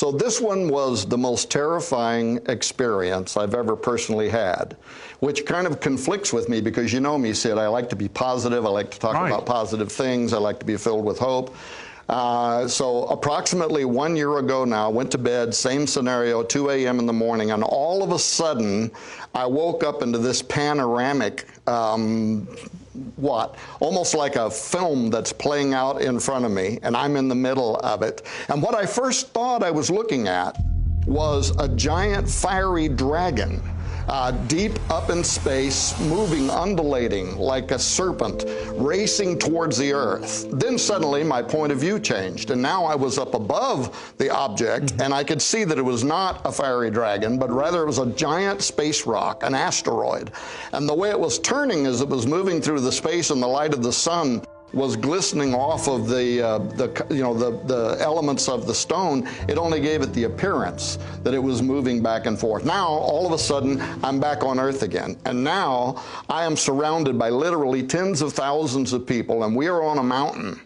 So this one was the most terrifying experience I've ever personally had, which kind of conflicts with me because you know me, Sid. I like to be positive. I like to talk about positive things. I like to be filled with hope. So approximately 1 year ago now, went to bed, same scenario, 2 a.m. in the morning, and all of a sudden, I woke up into this panoramic, almost like a film that's playing out in front of me, and I'm in the middle of it. And what I first thought I was looking at was a giant fiery dragon. Deep up in space, moving, undulating like a serpent, racing towards the earth. Then suddenly my point of view changed, and now I was up above the object, and I could see that it was not a fiery dragon, but rather it was a giant space rock, an asteroid. And the way it was turning as it was moving through the space and the light of the sun was glistening off of the elements of the stone. It only gave it the appearance that it was moving back and forth. Now, all of a sudden, I'm back on Earth again. And now I am surrounded by literally tens of thousands of people, and we are on a mountain.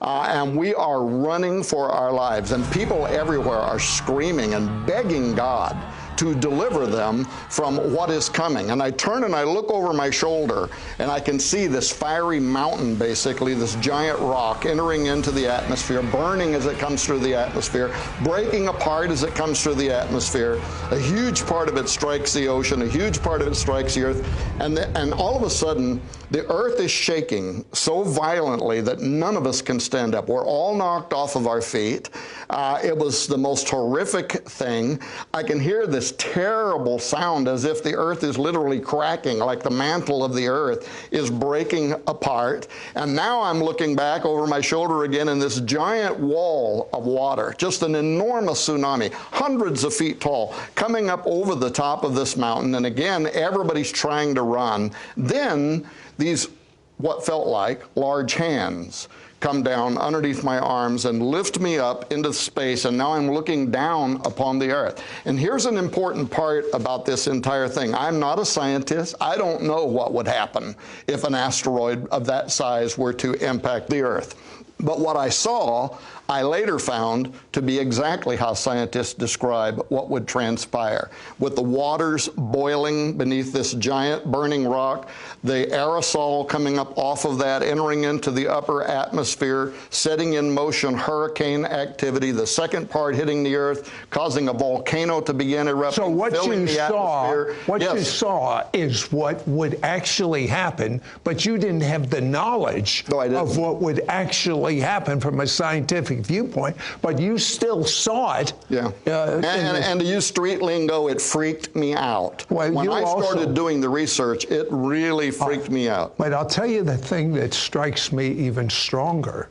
And we are running for our lives. And people everywhere are screaming and begging God to deliver them from what is coming. And I turn and I look over my shoulder, and I can see this fiery mountain, basically, this giant rock entering into the atmosphere, burning as it comes through the atmosphere, breaking apart as it comes through the atmosphere. A huge part of it strikes the ocean, a huge part of it strikes the earth, and all of a sudden, the earth is shaking so violently that none of us can stand up. We're all knocked off of our feet. It was the most horrific thing. I can hear this terrible sound as if the earth is literally cracking, like the mantle of the earth is breaking apart. And now I'm looking back over my shoulder again in this giant wall of water, just an enormous tsunami, hundreds of feet tall, coming up over the top of this mountain. And again, everybody's trying to run. Then these, what felt like large hands, come down underneath my arms and lift me up into space, and now I'm looking down upon the earth. And here's an important part about this entire thing. I'm not a scientist. I don't know what would happen if an asteroid of that size were to impact the earth. But what I saw, I later found to be exactly how scientists describe what would transpire. With the waters boiling beneath this giant burning rock, the aerosol coming up off of that, entering into the upper atmosphere, setting in motion hurricane activity, the second part hitting the earth, causing a volcano to begin erupting, so what filling the atmosphere. You saw is what would actually happen, but you didn't have the knowledge of what would actually happen from a scientific viewpoint, but you still saw it. Yeah. And to use street lingo, it freaked me out. Well, when I started doing the research, it really freaked me out. But I'll tell you the thing that strikes me even stronger.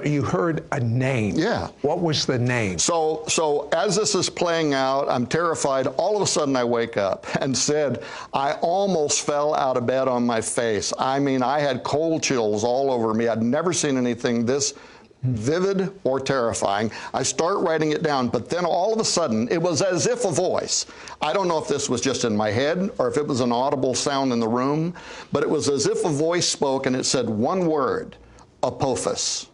You heard a name. Yeah. What was the name? So as this is playing out, I'm terrified. All of a sudden I wake up and said, I almost fell out of bed on my face. I mean, I had cold chills all over me. I'd never seen anything this vivid or terrifying. I start writing it down, but then all of a sudden, it was as if a voice. I don't know if this was just in my head or if it was an audible sound in the room, but it was as if a voice spoke and it said one word, Apophis.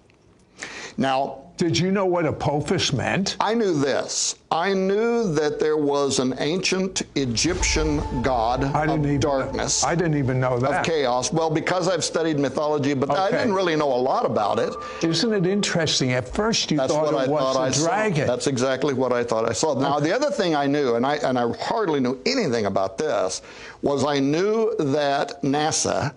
Now, did you know what Apophis meant? I knew this. I knew that there was an ancient Egyptian god of darkness. I didn't even know that. Of chaos. Well, because I've studied mythology, but I didn't really know a lot about it. Isn't it interesting? At first you thought it was a dragon. That's exactly what I thought I saw. Now, the other thing I knew, and I hardly knew anything about this, was I knew that NASA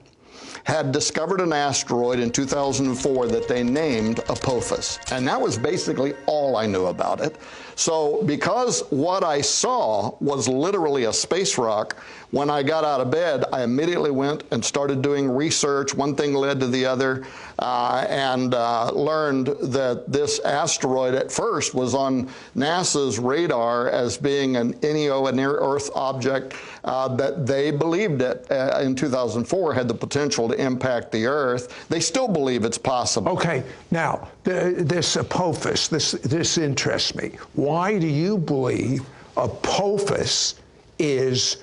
had discovered an asteroid in 2004 that they named Apophis. And that was basically all I knew about it. So because what I saw was literally a space rock, when I got out of bed, I immediately went and started doing research. One thing led to the other, and learned that this asteroid at first was on NASA's radar as being an NEO, a near-Earth object, that they believed it in 2004 had the potential to impact the Earth. They still believe it's possible. Okay, now, this Apophis, this interests me. Why do you believe Apophis is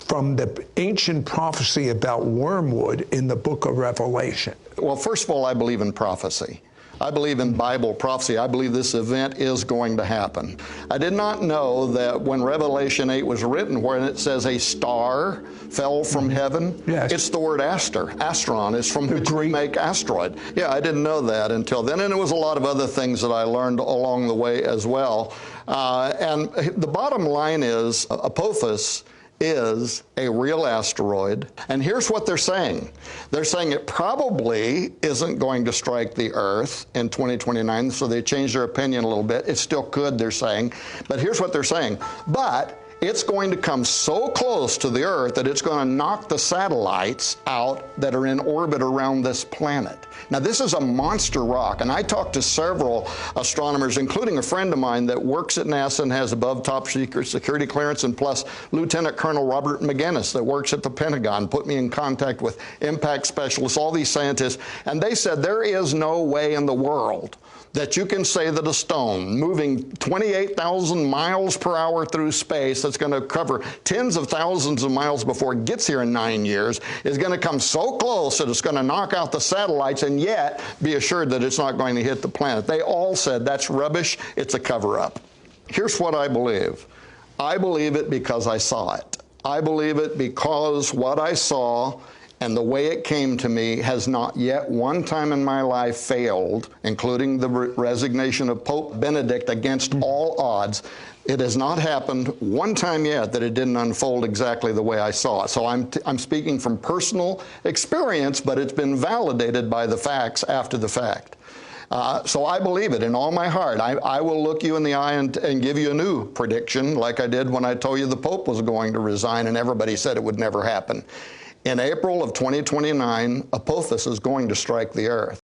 from the ancient prophecy about wormwood in the book of Revelation? Well, first of all, I believe in prophecy. I believe in Bible prophecy. I believe this event is going to happen. I did not know that when Revelation 8 was written, where it says a star fell from heaven, yes, it's the word astron. It's from which we make asteroid. Yeah, I didn't know that until then, and it was a lot of other things that I learned along the way as well. And the bottom line is, Apophis is a real asteroid. And here's what they're saying. They're saying it probably isn't going to strike the Earth in 2029, so they changed their opinion a little bit. It still could, they're saying. But here's what they're saying. But it's going to come so close to the Earth that it's going to knock the satellites out that are in orbit around this planet. Now, this is a monster rock, and I talked to several astronomers, including a friend of mine that works at NASA and has above top secret security clearance, and plus Lieutenant Colonel Robert McGinnis that works at the Pentagon, put me in contact with impact specialists, all these scientists, and they said there is no way in the world that you can say that a stone moving 28,000 miles per hour through space that's going to cover tens of thousands of miles before it gets here in 9 years is going to come so close that it's going to knock out the satellites and yet be assured that it's not going to hit the planet. They all said that's rubbish, it's a cover-up. Here's what I believe. I believe it because I saw it. I believe it because what I saw and the way it came to me has not yet one time in my life failed, including the resignation of Pope Benedict against all odds. It has not happened one time yet that it didn't unfold exactly the way I saw it. So I'm speaking from personal experience, but it's been validated by the facts after the fact. So I believe it in all my heart. I will look you in the eye and give you a new prediction, like I did when I told you the Pope was going to resign and everybody said it would never happen. In April of 2029, Apophis is going to strike the Earth.